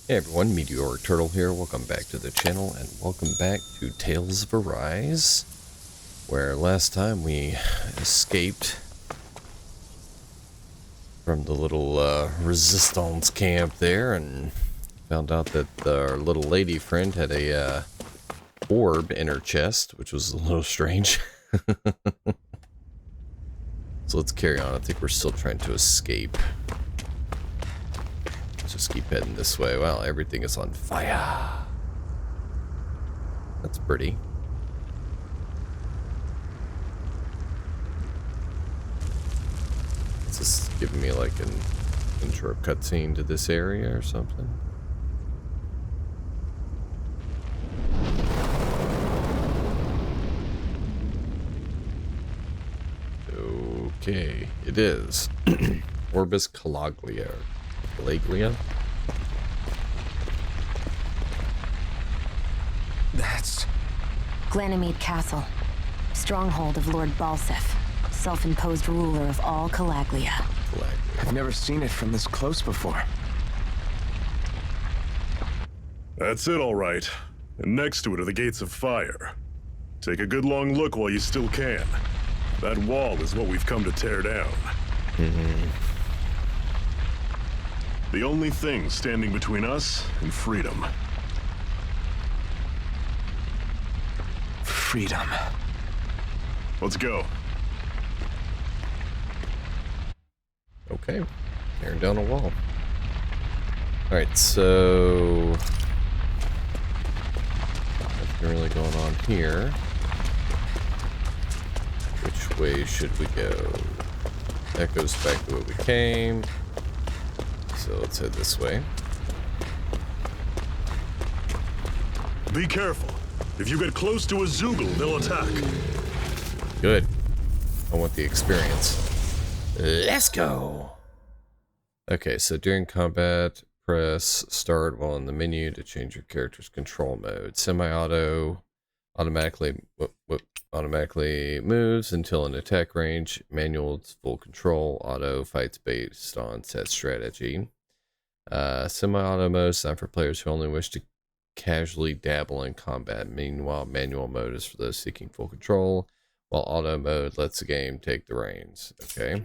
Hey everyone, Meteoric Turtle here. Welcome back to the channel and welcome back to Tales of Arise, where last time we escaped from the little resistance camp there and found out that our little lady friend had a orb in her chest, which was a little strange. So let's carry on. I think we're still trying to escape. Just keep heading this way. Wow, everything is on fire. That's pretty. Is this giving me like an intro cutscene to this area or something? Okay, it is. Orbis Calaglia. Calaglia? That's... Ganymede Castle, stronghold of Lord Balsef, self-imposed ruler of all Calaglia. I've never seen it from this close before. That's it, all right. And next to it are the gates of fire. Take a good long look while you still can. That wall is what we've come to tear down. The only thing standing between us and freedom. Freedom. Let's go. Okay, tearing down a wall. Alright, so... nothing really going on here. Which way should we go? That goes back to where we came. So let's head this way. Be careful. If you get close to a Zoogle, they'll attack. Good. I want the experience. Let's go! Okay, so during combat, press start while in the menu to change your character's control mode. Semi-auto automatically moves until in attack range. Manual full control. Auto fights based on set strategy. Semi-auto mode is not for players who only wish to casually dabble in combat. Meanwhile, manual mode is for those seeking full control, while auto mode lets the game take the reins. Okay.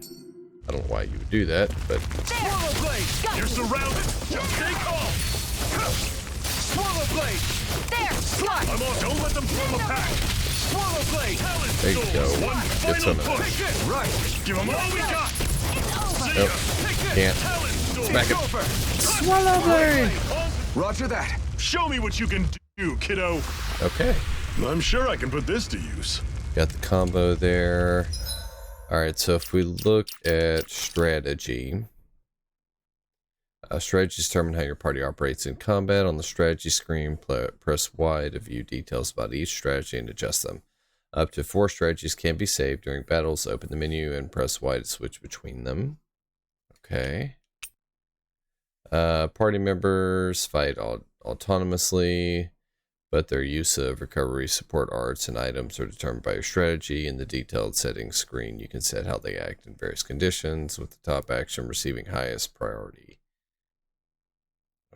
I don't know why you would do that, but... Swallow Blade! You're surrounded! Just stay calm! Swallow Blade! There! Slide! I'm on! Don't let them form a pack! Swallow Blade! There you go. One Get some final of that. push! Right! Give them all we got! See Nope. ya! Can't. Smack it. Swallow Blade! Roger that. Show me what you can do, kiddo! Okay. I'm sure I can put this to use. Got the combo there. Alright, so if we look at strategy, strategies determine how your party operates in combat. On the strategy screen, press Y to view details about each strategy and adjust them. Up to 4 strategies can be saved during battles. Open the menu and press Y to switch between them. Okay. Party members fight autonomously, but their use of recovery support arts and items are determined by your strategy. In the detailed settings screen, you can set how they act in various conditions, with the top action receiving highest priority.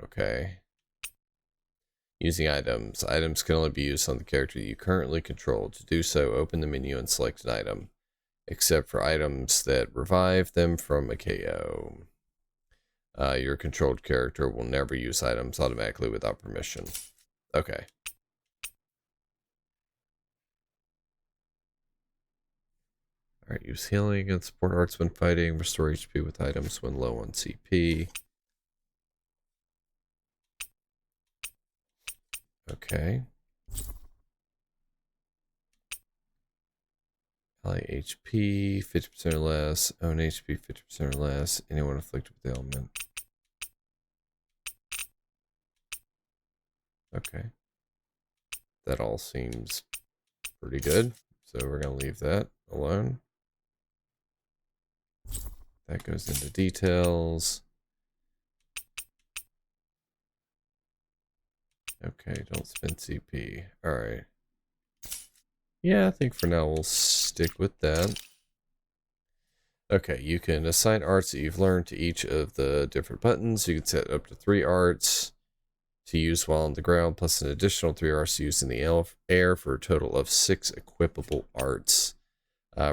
Okay. Using items. Items can only be used on the character you currently control. To do so, open the menu and select an item, except for items that revive them from a KO. Your controlled character will never use items automatically without permission. Okay. Alright, use healing and support arts when fighting. Restore HP with items when low on CP. Okay. Ally HP, 50% or less. Own HP, 50% or less. Anyone afflicted with the ailment. Okay. That all seems pretty good. So we're going to leave that alone. That goes into details. Okay, don't spend CP. Alright. Yeah, I think for now we'll stick with that. Okay, you can assign arts that you've learned to each of the different buttons. You can set up to 3 arts. to use while on the ground, plus an additional 3 arts to use in the air for a total of 6 equipable arts.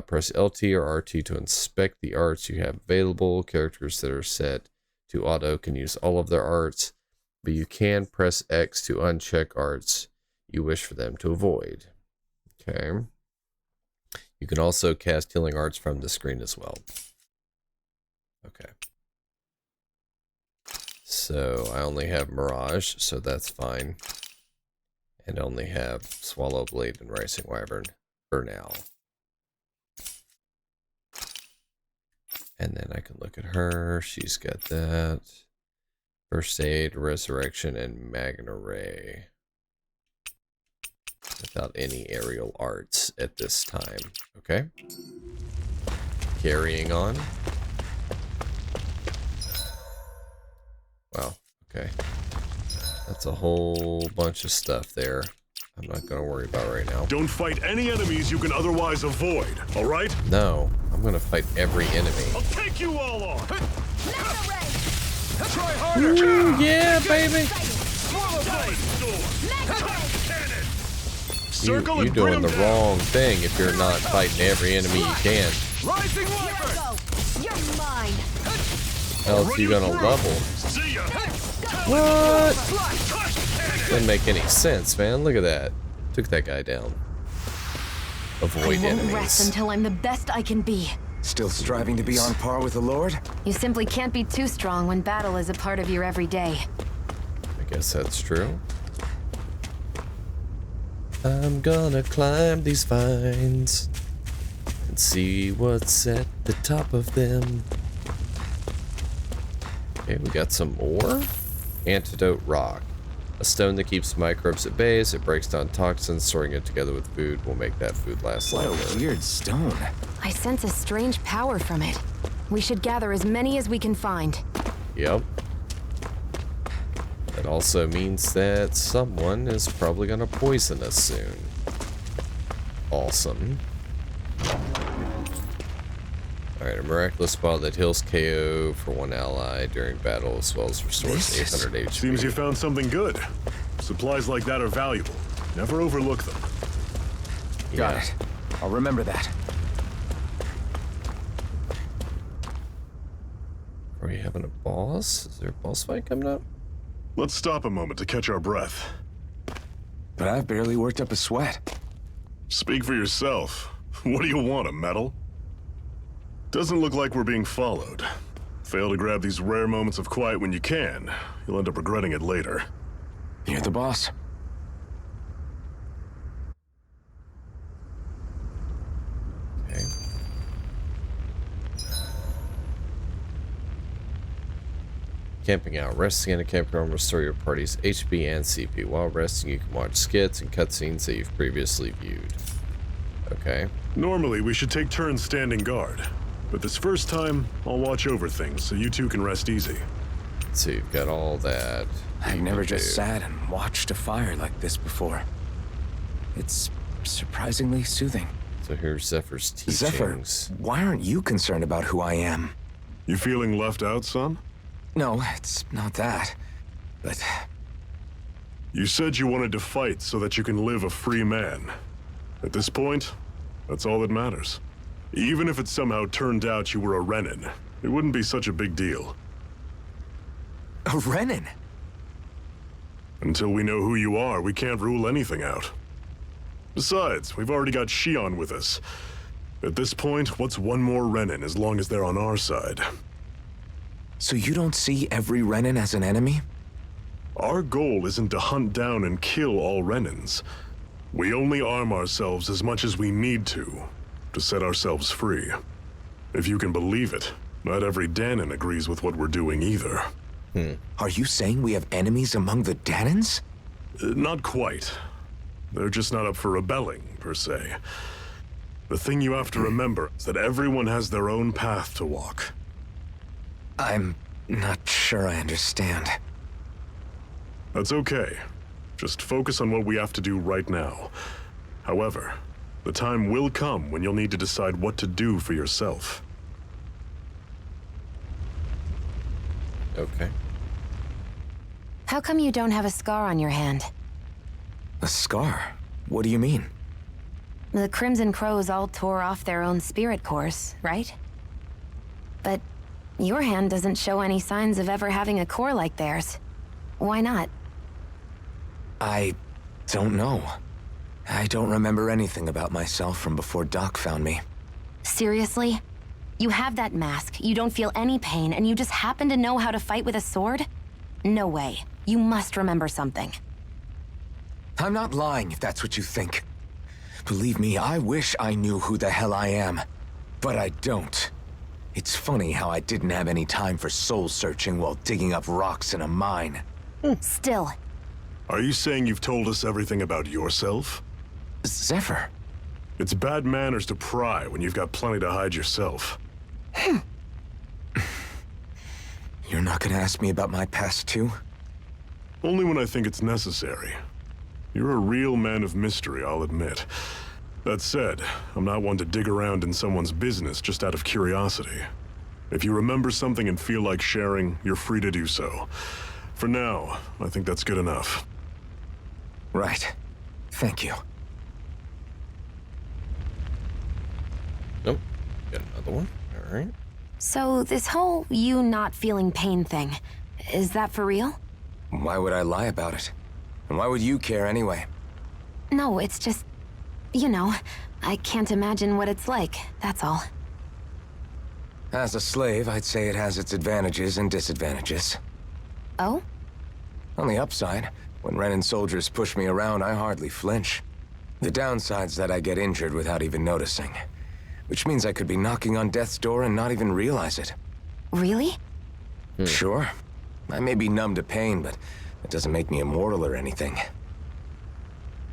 Press LT or RT to inspect the arts you have available. Characters that are set to auto can use all of their arts, but you can press X to uncheck arts you wish for them to avoid. Okay. You can also cast healing arts from the screen as well. Okay. So I only have Mirage, so that's fine. And only have Swallow Blade and Rising Wyvern for now. And then I can look at her. She's got that. First Aid, Resurrection, and Magna Ray. Without any aerial arts at this time. Okay. Carrying on. Wow. Okay. That's a whole bunch of stuff there. I'm not going to worry about right now. Don't fight any enemies you can otherwise avoid, all right? No. I'm going to fight every enemy. I'll take you all on! Try harder! Ooh, yeah, baby! Circle You're and bring doing the 'em down. wrong thing if you're not fighting every enemy you can. Rising Wyvern! You're mine. Else you're gonna level. See ya! What? Doesn't make any sense, man. Look at that. Took that guy down. I Avoid won't rest enemies. until I'm the best I can be. Still striving to be on par with the Lord? You simply can't be too strong when battle is a part of your everyday. I guess that's true. I'm gonna climb these vines and see what's at the top of them. Okay, we got some more. Antidote rock. A stone that keeps microbes at bay. As it breaks down toxins, storing it together with food will make that food last What longer. a weird stone. I sense a strange power from it. We should gather as many as we can find. Yep. That also means that someone is probably gonna poison us soon. Awesome. Alright, a miraculous ball that heals KO for one ally during battle as well as restores This is- 800 HP. Seems you found something good. Supplies like that are valuable. Never overlook them. Got Yeah. it. I'll remember that. Are we having a boss? Is there a boss fight coming up? Let's stop a moment to catch our breath. But I've barely worked up a sweat. Speak for yourself. What do you want, a medal? Doesn't look like we're being followed. Fail to grab these rare moments of quiet when you can. You'll end up regretting it later. You're the boss. Okay. Camping out. Resting in a campground will restore your party's HP and CP. While resting, you can watch skits and cutscenes that you've previously viewed. Okay. Normally, we should take turns standing guard. But this first time, I'll watch over things so you two can rest easy. So you've got all that. I've you never can just do. sat and watched a fire like this before. It's surprisingly soothing. So here's Zephyr's teachings. Zephyr, why aren't you concerned about who I am? You feeling left out, son? No, it's not that. But You said you wanted to fight so that you can live a free man. At this point, that's all that matters. Even if it somehow turned out you were a Renin, it wouldn't be such a big deal. a Renin. Until we know who you are, we can't rule anything out. Besides, we've already got Shion with us. At this point, what's one more Renin as long as they're on our side? So you don't see every Renin as an enemy? Our goal isn't to hunt down and kill all Renins. We only arm ourselves as much as we need to set ourselves free. If you can believe it, not every Danon agrees with what we're doing either. Are you saying we have enemies among the Danons? Not quite. They're just not up for rebelling, per se. The thing you have to remember is that everyone has their own path to walk. I'm not sure I understand. That's okay. Just focus on what we have to do right now. However, the time will come when you'll need to decide what to do for yourself. Okay. How come you don't have a scar on your hand? A scar? What do you mean? The Crimson Crows all tore off their own spirit cores, right? But your hand doesn't show any signs of ever having a core like theirs. Why not? I don't know. I don't remember anything about myself from before Doc found me. Seriously? You have that mask, you don't feel any pain, and you just happen to know how to fight with a sword? No way. You must remember something. I'm not lying if that's what you think. Believe me, I wish I knew who the hell I am. But I don't. It's funny how I didn't have any time for soul searching while digging up rocks in a mine. Still. Are you saying you've told us everything about yourself? Zephyr. It's bad manners to pry when you've got plenty to hide yourself. You're not gonna ask me about my past too? Only when I think it's necessary. You're a real man of mystery, I'll admit. That said, I'm not one to dig around in someone's business just out of curiosity. If you remember something and feel like sharing, you're free to do so. For now, I think that's good enough. Right. Thank you. Nope. Got another one. All right. So this whole you not feeling pain thing, is that for real? Why would I lie about it? And why would you care anyway? No, it's just, you know, I can't imagine what it's like, that's all. As a slave, I'd say it has its advantages and disadvantages. Oh? On the upside, when Renan soldiers push me around, I hardly flinch. The downside's that I get injured without even noticing. Which means I could be knocking on death's door and not even realize it. Really? Sure. I may be numb to pain, but it doesn't make me immortal or anything.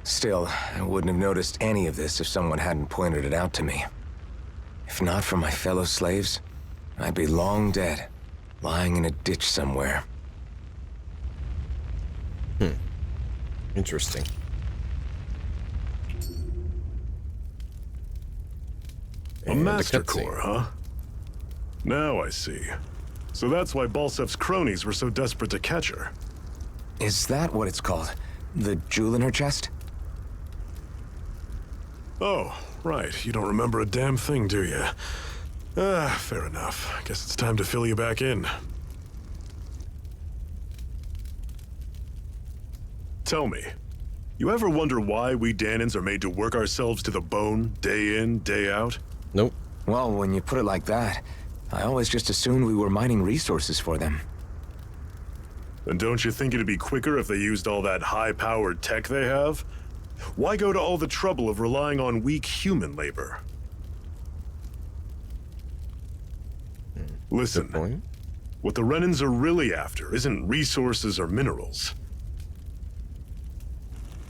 Still, I wouldn't have noticed any of this if someone hadn't pointed it out to me. If not for my fellow slaves, I'd be long dead, lying in a ditch somewhere. Interesting. A And master cutscene. core, huh? Now I see. So that's why Balsef's cronies were so desperate to catch her. Is that what it's called? The jewel in her chest? Oh, right. You don't remember a damn thing, do you? Fair enough. Guess it's time to fill you back in. Tell me, you ever wonder why we Danans are made to work ourselves to the bone, day in, day out? Nope. Well, when you put it like that, I always just assumed we were mining resources for them. And don't you think it'd be quicker if they used all that high-powered tech they have? Why go to all the trouble of relying on weak human labor? Good Listen, point. what the Renans are really after isn't resources or minerals.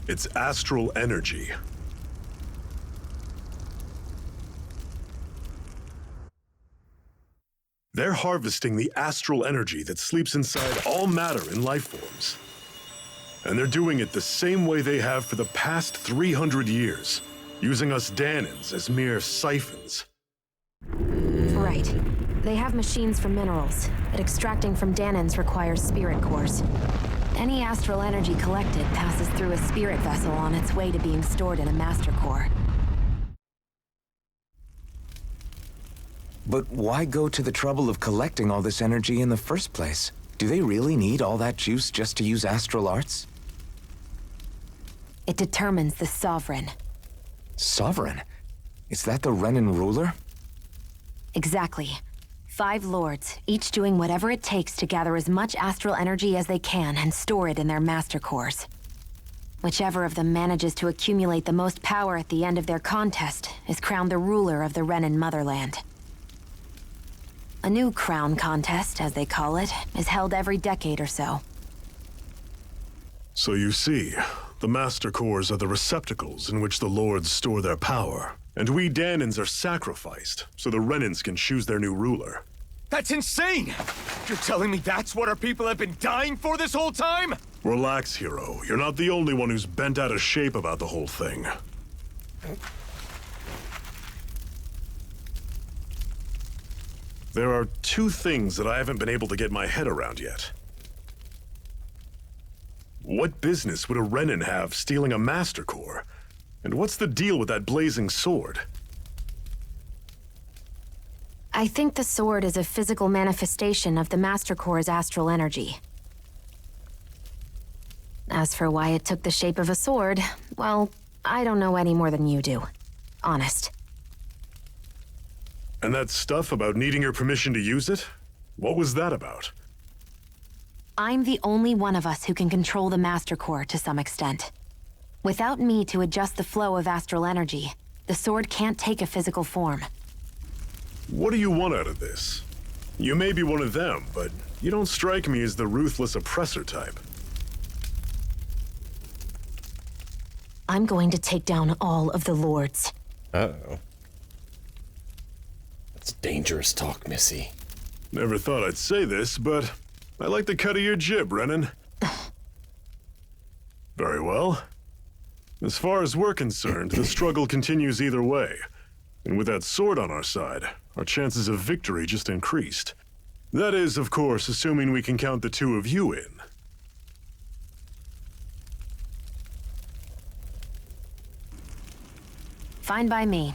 It's astral energy. They're harvesting the astral energy that sleeps inside all matter in life forms. And they're doing it the same way they have for the past 300 years, using us Danans as mere siphons. Right. They have machines for minerals, but extracting from Danans requires spirit cores. Any astral energy collected passes through a spirit vessel on its way to being stored in a master core. But why go to the trouble of collecting all this energy in the first place? Do they really need all that juice just to use astral arts? It determines the Sovereign. Sovereign? Is that the Renan ruler? Exactly. 5 lords, each doing whatever it takes to gather as much astral energy as they can and store it in their master cores. Whichever of them manages to accumulate the most power at the end of their contest is crowned the ruler of the Renan motherland. A new crown contest, as they call it, is held every decade or so. So you see, the master cores are the receptacles in which the lords store their power. And we Danans are sacrificed, so the Renans can choose their new ruler. That's insane! You're telling me that's what our people have been dying for this whole time? Relax, hero. You're not the only one who's bent out of shape about the whole thing. There are 2 things that I haven't been able to get my head around yet. What business would a Renin have stealing a Master Core? And what's the deal with that blazing sword? I think the sword is a physical manifestation of the Master Core's astral energy. As for why it took the shape of a sword, well, I don't know any more than you do. Honest. And that stuff about needing your permission to use it? What was that about? I'm the only one of us who can control the Master Core to some extent. Without me to adjust the flow of astral energy, the sword can't take a physical form. What do you want out of this? You may be one of them, but you don't strike me as the ruthless oppressor type. I'm going to take down all of the lords. Uh-oh. That's dangerous talk, Missy. Never thought I'd say this, but I like the cut of your jib, Renin. Very well. As far as we're concerned, the struggle continues either way. And with that sword on our side, our chances of victory just increased. That is, of course, assuming we can count the two of you in. Fine by me.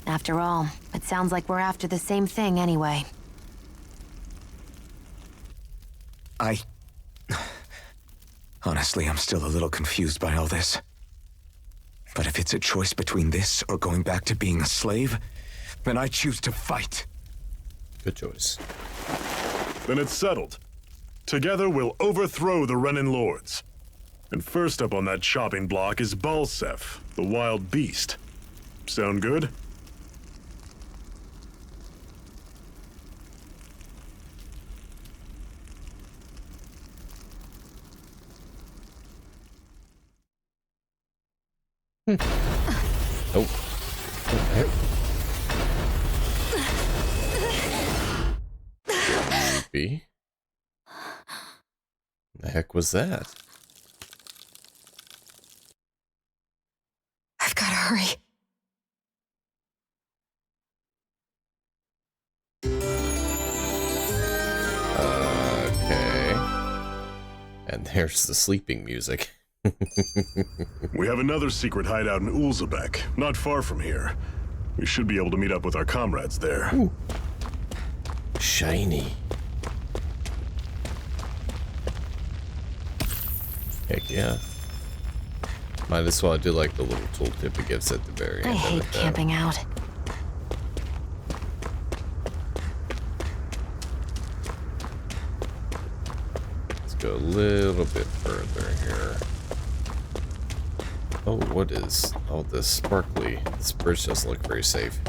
After all, it sounds like we're after the same thing anyway. Honestly, I'm still a little confused by all this. But if it's a choice between this or going back to being a slave, then I choose to fight. Good choice. Then it's settled. Together we'll overthrow the Renin Lords. And first up on that chopping block is Balsef, the wild beast. Sound good? Oh. What the heck? Creepy. The heck was that? I've gotta hurry. Okay. And there's the sleeping music. We have another secret hideout in Ulzebek, not far from here. We should be able to meet up with our comrades there. Ooh. Shiny. Heck yeah. Might as well do like the little tooltip it gives at the very end. I hate camping out. Let's go a little bit further here. Oh, what is all this sparkly? This bridge doesn't look very safe.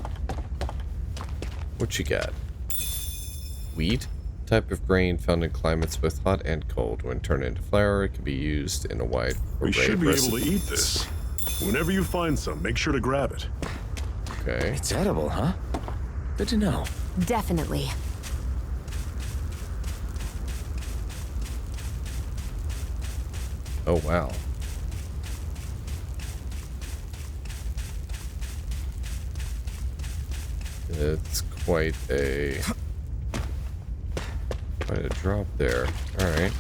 What you got? Wheat? Type of grain found in climates both hot and cold. When turned into flour, it can be used in a wide array We should of be able to recipes. eat this. Whenever you find some, make sure to grab it. Okay. It's edible, huh? Good to know. Definitely. Oh, wow. It's quite a drop there. Alright.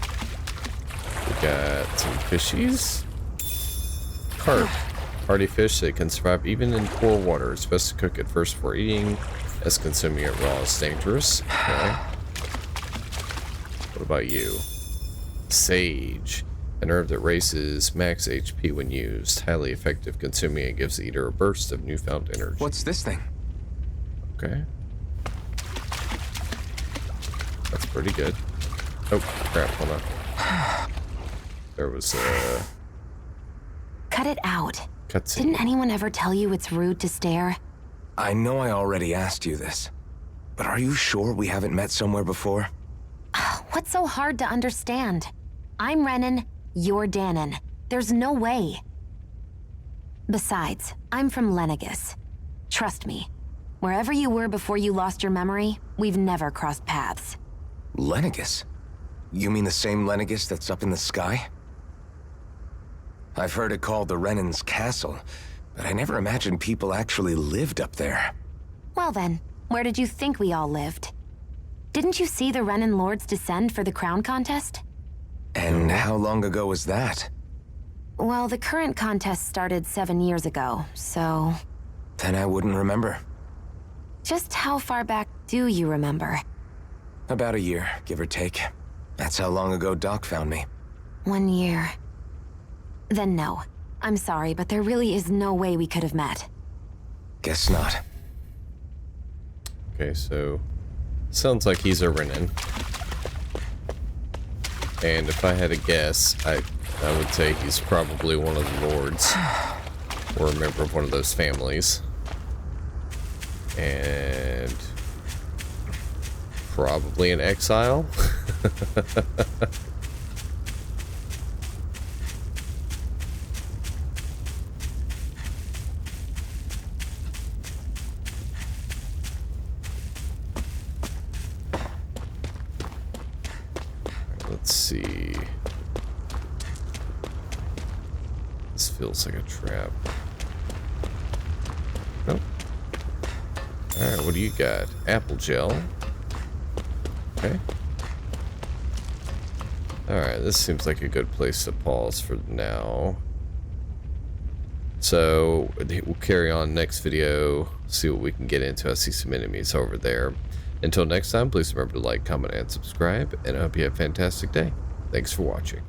We got some fishies. Carp. Hardy fish that can survive even in poor water. It's best to cook it first before eating, as consuming it raw is dangerous. Okay. What about you? Sage. An herb that raises max HP when used. Highly effective. Consuming it gives the eater a burst of newfound energy. What's this thing? Okay. That's pretty good. Oh, crap, hold on. There was a Cut it out. cutscene. Didn't anyone ever tell you it's rude to stare? I know I already asked you this, but are you sure we haven't met somewhere before? What's so hard to understand? I'm Renin, you're Danon. There's no way. Besides, I'm from Lenegis. Trust me, wherever you were before you lost your memory, we've never crossed paths. Lenegis? You mean the same Lenegis that's up in the sky? I've heard it called the Renin's Castle, but I never imagined people actually lived up there. Well then, where did you think we all lived? Didn't you see the Renin lords descend for the crown contest? And how long ago was that? Well, the current contest started 7 years ago, so... Then I wouldn't remember. Just how far back do you remember? About a year, give or take. That's how long ago Doc found me. 1 year. Then no. I'm sorry, but there really is no way we could have met. Guess not. Okay, so sounds like he's a Renin. And if I had to guess, I would say he's probably one of the lords or a member of one of those families. And probably an exile. Let's see. This feels like a trap. Nope. Alright, what do you got? Apple gel. Okay. Alright, this seems like a good place to pause for now. So, we'll carry on next video, see what we can get into. I see some enemies over there. Until next time, please remember to like, comment, and subscribe, and I hope you have a fantastic day. Thanks for watching.